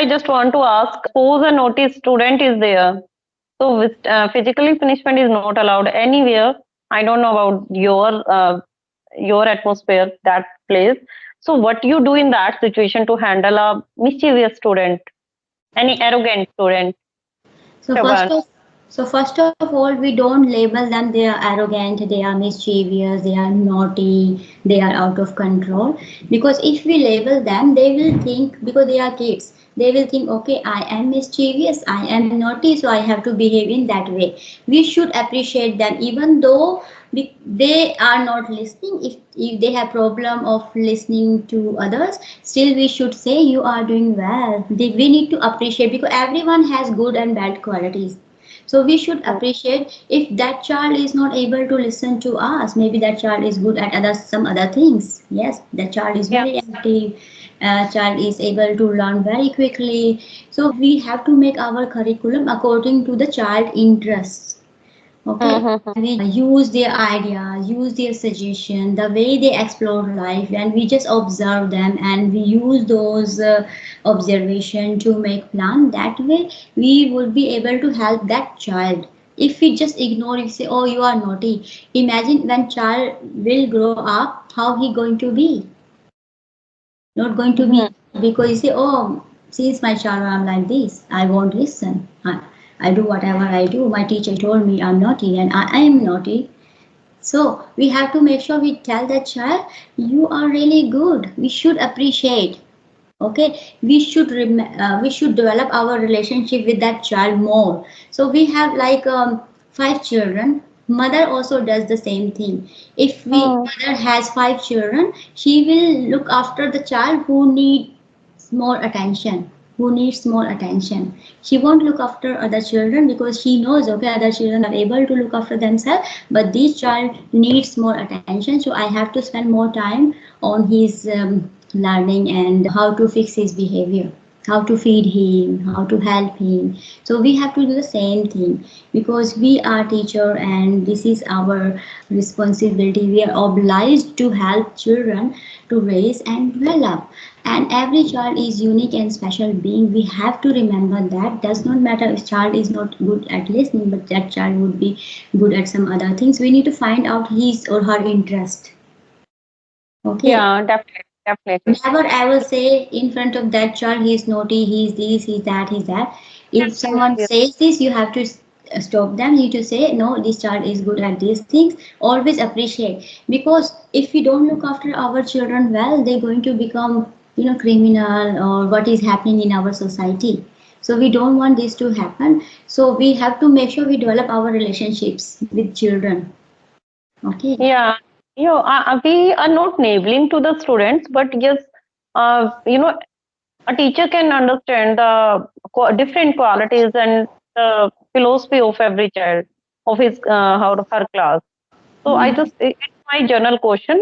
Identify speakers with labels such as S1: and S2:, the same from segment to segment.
S1: I just want to ask, suppose a naughty student is there. So physically punishment is not allowed anywhere. I don't know about your atmosphere, that place. So what you do in that situation to handle a mischievous student, any arrogant student,
S2: So first
S1: Shaban?
S2: of first of all, we don't label them. They are arrogant, they are mischievous, they are naughty, they are out of control. Because if we label them, they will think, because they are kids, they will think, okay, I am mischievous, I am naughty, so I have to behave in that way. We should appreciate them, even though they are not listening. If they have problem of listening to others, still we should say you are doing well. We need to appreciate, because everyone has good and bad qualities. So we should
S1: Mm.
S2: appreciate. If that child is not able to listen to us, maybe that child is good at some other things. Yes, that child is
S1: Yeah.
S2: very active. Child is able to learn very quickly. So we have to make our curriculum according to the child interests. Okay,
S1: Mm-hmm.
S2: we use their ideas, use their suggestion, the way they explore life, and we just observe them, and we use those observation to make plan. That way we would be able to help that child. If we just ignore, if say, oh, you are naughty, imagine when child will grow up, how he going to be? Not going to be,
S1: Mm-hmm.
S2: because you say, oh, since my child I'm like this, I won't listen. I do whatever I do. My teacher told me I'm naughty, and I am naughty. So we have to make sure we tell that child, you are really good. We should appreciate. Okay, we should develop our relationship with that child more. So we have like 5 children. Mother also does the same thing. If we
S1: Mm.
S2: mother has 5 children, she will look after the child who needs more attention. Who needs more attention? She won't look after other children, because she knows, okay, other children are able to look after themselves, but this child needs more attention. So I have to spend more time on his learning and how to fix his behavior, how to feed him, how to help him. So we have to do the same thing, because we are teacher and this is our responsibility. We are obliged to help children to raise and develop. And every child is unique and special being. We have to remember that. Does not matter if child is not good at listening, but that child would be good at some other things. We need to find out his or her interest. Okay,
S1: Yeah, definitely, definitely.
S2: never ever say in front of that child he's naughty, he's this, he's that, he's that. If
S1: Yes, yes,
S2: someone
S1: yes.
S2: says this, you have to stop them. You need to say, no, this child is good at these things. Always appreciate, because if we don't look after our children well, they're going to become, criminal, or what is happening in our society. So we don't want this to happen. So we have to make sure we develop our relationships with children. Okay.
S1: Yeah, we are not enabling to the students, but yes, a teacher can understand the different qualities and the philosophy of every child, of his her class. So it's my general question.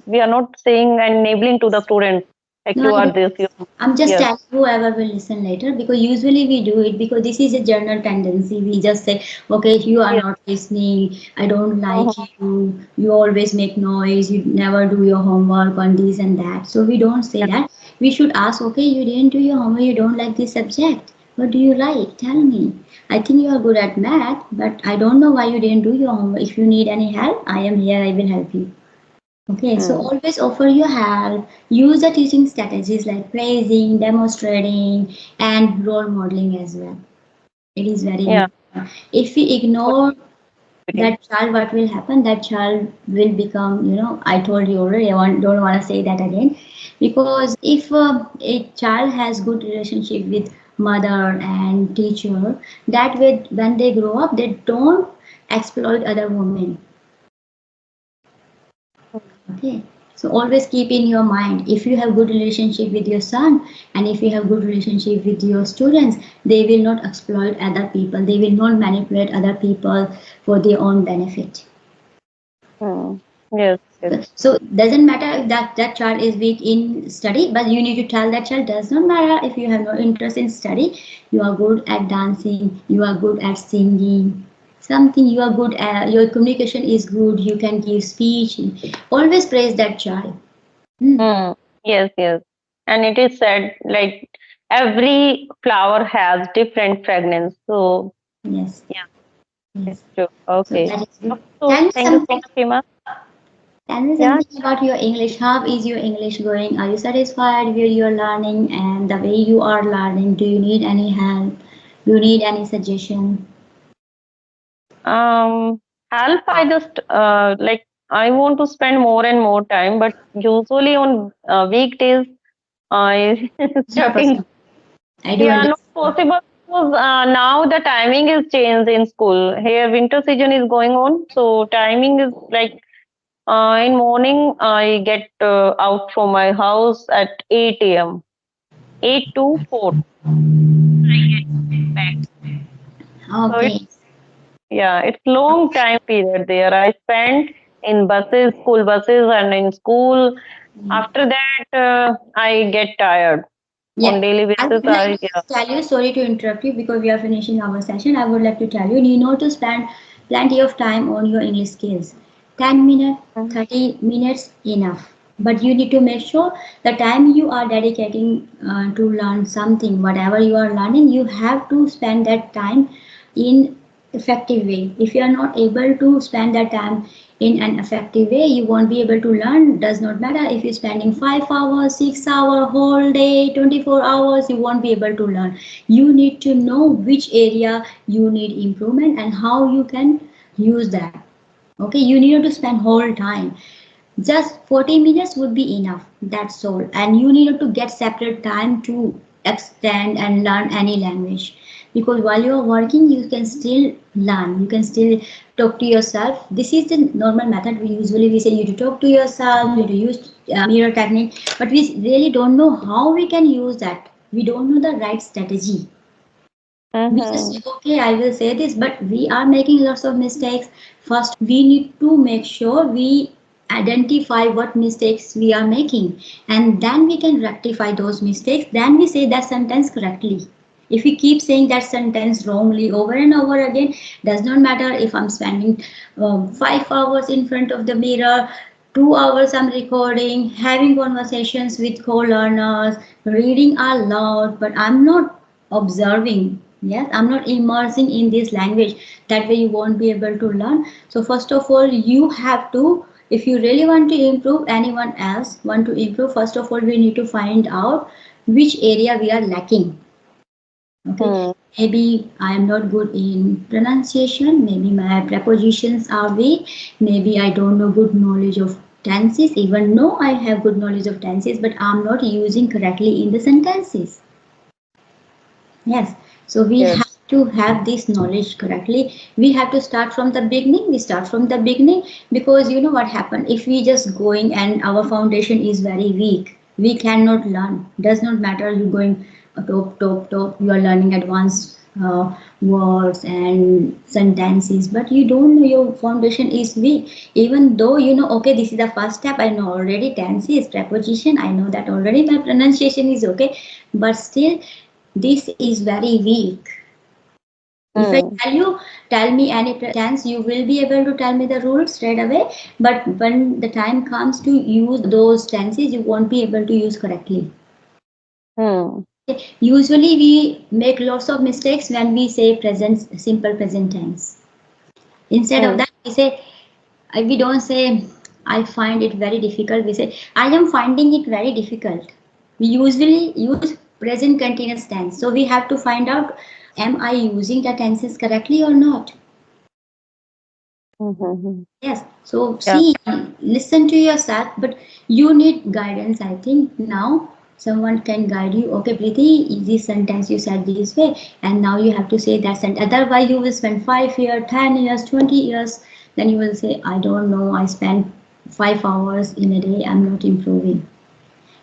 S1: We are not saying and enabling to the students like you
S2: No,
S1: are this. You,
S2: I'm just
S1: yes.
S2: telling whoever will listen later, because usually we do it because this is a general tendency. We just say, okay, you are
S1: Yes.
S2: not listening, I don't like
S1: Mhm.
S2: you always make noise, you never do your homework on this and that. So we don't say
S1: Yeah.
S2: that. We should ask, okay, you didn't do your homework, you don't like this subject. What do you like? Tell me. I think you are good at math, but I don't know why you didn't do your homework. If you need any help, I am here, I will help you. Okay, so
S1: Mm.
S2: always offer your help. Use the teaching strategies like praising, demonstrating, and role modeling as well. It is very
S1: Yeah.
S2: important. If we
S1: Good.
S2: ignore that child, what will happen? That child will become, I told you already, don't want to say that again. Because if a child has good relationship with mother and teacher, that way when they grow up, they don't exploit other women. Okay, so always keep in your mind, if you have good relationship with your son and if you have good relationship with your students, they will not exploit other people. They will not manipulate other people for their own benefit.
S1: Mm. Yes. Yes.
S2: So doesn't matter if that child is weak in study, but you need to tell that child, does not matter if you have no interest in study. You are good at dancing. You are good at singing. Something you are good at. Your communication is good. You can give speech. Always praise that child. Hmm.
S1: Mm. Yes. Yes. And it is said like every flower has different fragrance. So
S2: Yes,
S1: yeah, it's
S2: yes.
S1: true.
S2: So
S1: Okay.
S2: that is good.
S1: So
S2: Tell me
S1: thank you so
S2: something.
S1: much, Hima.
S2: Tell me
S1: Yeah.
S2: something about your English. How is your English going? Are you satisfied with your learning and the way you are learning? Do you need any help? Do you need any suggestion?
S1: Um, help. I just like I want to spend more and more time, but usually on weekdays, I
S2: It's not
S1: studying.
S2: possible. I do
S1: Yeah, not
S2: understand.
S1: possible because now the timing is changed in school. Here, winter season is going on, so timing is like in morning. I get out from my house at 8 a.m. 8 to 4. I get back. So it's
S2: Okay.
S1: yeah, it's long time period there. I spent in buses, school buses, and in school. After that, I get tired on
S2: Yeah,
S1: daily
S2: I
S1: basis.
S2: would like
S1: I
S2: to
S1: yeah.
S2: just tell you, sorry to interrupt you because we are finishing our session. I would like to tell you, you know to spend plenty of time on your English skills. 10 minutes,
S1: Mhm.
S2: 30 minutes, enough. But you need to make sure the time you are dedicating to learn something, whatever you are learning, you have to spend that time in effective way. If you are not able to spend that time in an effective way, you won't be able to learn. Does not matter if you're spending 5 hours, 6 hours, whole day, 24 hours, you won't be able to learn. You need to know which area you need improvement and how you can use that. Okay, you need to spend whole time. Just 40 minutes would be enough. That's all. And you need to get separate time to extend and learn any language. Because while you are working, you can still learn. You can still talk to yourself. This is the normal method. We say you to talk to yourself, you to use mirror technique, but we really don't know how we can use that. We don't know the right strategy. We just say,
S1: Mhm.
S2: okay, I will say this, but we are making lots of mistakes. First, we need to make sure we identify what mistakes we are making, and then we can rectify those mistakes. Then we say that sentence correctly. If we keep saying that sentence wrongly over and over again, does not matter if I'm spending 5 hours in front of the mirror, 2 hours I'm recording, having conversations with co-learners, reading aloud, but I'm not observing. Yes, I'm not immersing in this language. That way you won't be able to learn. So first of all, you have to, if you really want to improve, anyone else want to improve, first of all we need to find out which area we are lacking. Okay,
S1: Hmm.
S2: maybe I am not good in pronunciation, maybe my prepositions are weak, maybe I don't know good knowledge of tenses, even though I have good knowledge of tenses, but I'm not using correctly in the sentences. Yes, so we have
S1: Yes.
S2: to have this knowledge correctly. We have to start from the beginning. We start from the beginning because you know what happened. If we just going and our foundation is very weak, we cannot learn. Does not matter you going top. You are learning advanced words and sentences, but you don't know your foundation is weak. Even though you know, okay, this is the first step. I know already tenses, preposition. I know that already. My pronunciation is okay, but still this is very weak. If I
S1: Hmm.
S2: tell you, tell me any tense, you will be able to tell me the rules straight away. But when the time comes to use those tenses, you won't be able to use correctly.
S1: Hmm.
S2: Usually, we make lots of mistakes when we say present, simple present tense. Instead of
S1: Hmm.
S2: that, we say, we don't say, I find it very difficult. We say, I am finding it very difficult. We usually use present continuous tense. So we have to find out, am I using the tenses correctly or not?
S1: Mhm.
S2: Yes. So
S1: Yeah.
S2: see, listen to yourself, but you need guidance. I think now someone can guide you. Okay, Preeti, this sentence you said this way, and now you have to say that sentence. Otherwise, you will spend 5 years, 10 years, 20 years. Then you will say, I don't know. I spent 5 hours in a day. I'm not improving.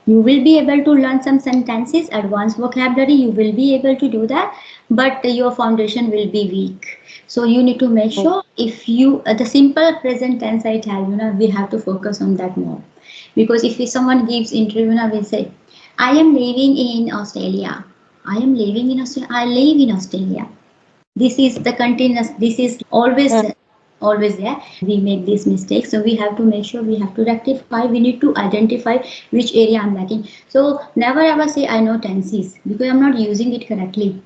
S2: You will be able to learn some sentences, advanced vocabulary, you will be able to do that, but your foundation will be weak. So you need to make
S1: Hmm.
S2: sure if you, the simple present tense I tell you now, we have to focus on that more. Because if someone gives interview now, will say, I am living in Australia. I am living in Australia. I live in Australia. This is the continuous, this is always
S1: Hmm.
S2: said. always there. We make these mistakes, so we have to make sure, we have to rectify, we need to identify which area I'm lacking. So never ever say I know tenses, because I'm not using it correctly.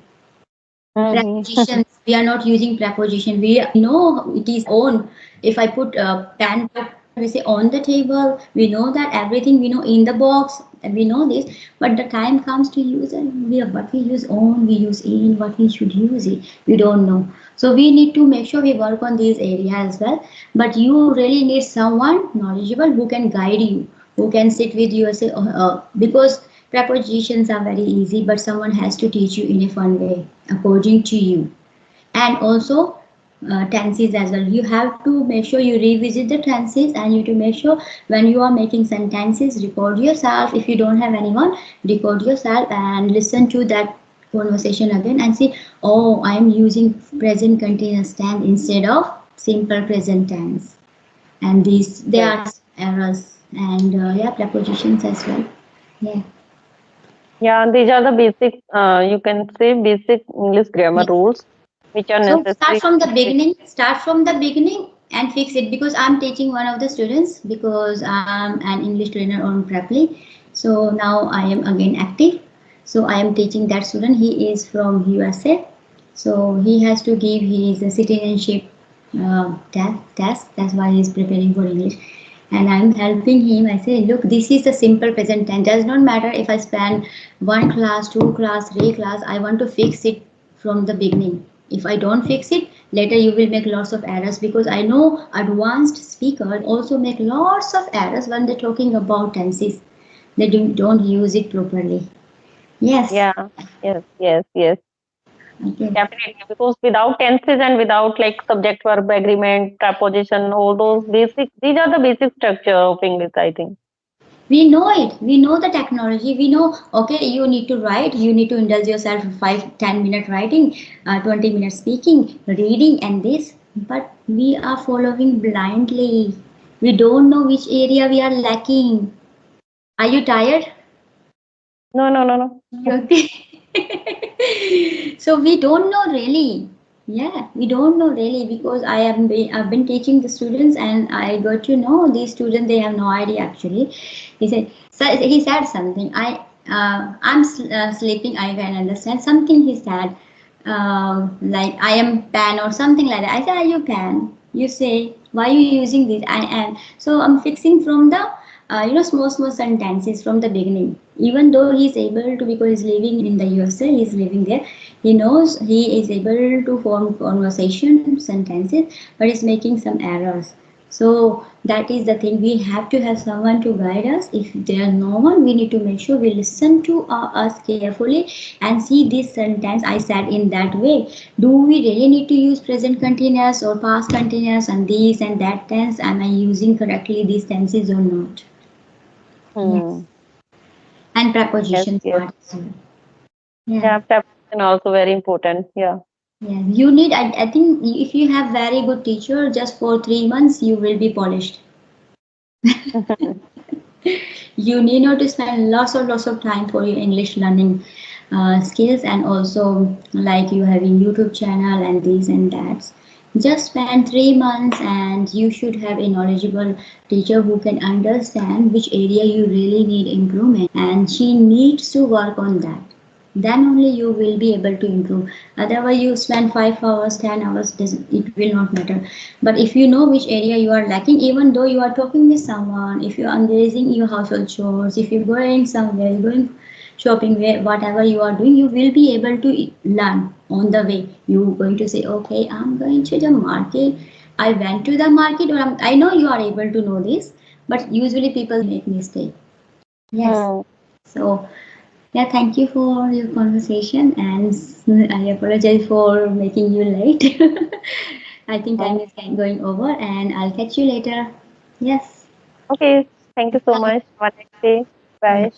S1: Mhm.
S2: Prepositions, we are not using preposition, we know it is on. If I put pen, we say on the table, we know that everything, we know in the box, and we know this. But the time comes to use it, what we use on, we use in, what we should use it, we don't know. So we need to make sure we work on these areas as well. But you really need someone knowledgeable who can guide you, who can sit with you and say, because prepositions are very easy, but someone has to teach you in a fun way, according to you. And also tenses as well. You have to make sure you revisit the tenses, and you to make sure when you are making sentences, record yourself. If you don't have anyone, record yourself and listen to that conversation again and see, oh, I am using present continuous tense instead of simple present tense. And these, there
S1: Yes.
S2: are errors, and yeah, prepositions as well. Yeah.
S1: Yeah, these are the basic, you can say basic English grammar
S2: Yes.
S1: rules which are
S2: So start
S1: necessary.
S2: from the beginning. Start from the beginning and fix it, because I'm teaching one of the students, because I'm an English trainer on Preply. So now I am again active. So I am teaching that student. He is from USA. So he has to give his citizenship test. That's why he's preparing for English. And I'm helping him. I say, look, this is the simple present tense. Does not matter if I spend one class, two class, three class. I want to fix it from the beginning. If I don't fix it, later you will make lots of errors, because I know advanced speakers also make lots of errors when they're talking about tenses. They don't use it properly. Yes.
S1: Yeah, yes, yes, yes.
S2: Okay.
S1: Definitely, because without tenses and without like subject verb agreement, preposition, all those basic, these are the basic structure of English, I think.
S2: We know it. We know the technology. We know, okay, you need to write, you need to indulge yourself 5-10 minute writing, 20 minutes speaking, reading, and this. But we are following blindly. We don't know which area we are lacking. Are you tired?
S1: No, no, no, no.
S2: Okay. So we don't know really. Yeah, we don't know really, because I've been teaching the students, and I got to know these students, they have no idea actually. He said something. I'm sleeping. I can understand something he said. Like I am pan or something like that. I said, are you pan? You say, why are you using this? I am. So I'm fixing from the small sentences from the beginning. Even though he's able to, because he's living in the USA, he's living there, he knows he is able to form conversation sentences, but he's making some errors. So that is the thing, we have to have someone to guide us. If there is no one, we need to make sure we listen to us carefully and see this sentence I said in that way. Do we really need to use present continuous or past continuous and this and that tense? Am I using correctly these tenses or not? Yes.
S1: Hmm.
S2: And
S1: Yes,
S2: prepositions
S1: yes.
S2: part as well. Yeah.
S1: Yeah, preposition also very important. Yeah.
S2: Yeah. You need, I think if you have very good teacher, just for 3 months, you will be polished. You need not to spend lots of time for your English learning skills, and also like you having YouTube channel and this and that. Just spend 3 months, and you should have a knowledgeable teacher who can understand which area you really need improvement, and she needs to work on that. Then only you will be able to improve. Otherwise you spend 5 hours, 10 hours, it will not matter. But if you know which area you are lacking, even though you are talking with someone, if you are engaging in your household chores, if you're going somewhere, going shopping, whatever you are doing, you will be able to learn on the way. You're going to say, okay, I'm going to the market, I went to the market, or I know you are able to know this, but usually people make mistake. Yes.
S1: Hmm.
S2: So yeah, thank you for your conversation, and I apologize for making you late. I think time
S1: Hmm.
S2: is going over, and I'll catch you later. Yes.
S1: Okay. Thank you so much. Have a nice day.
S2: Bye.
S1: Bye.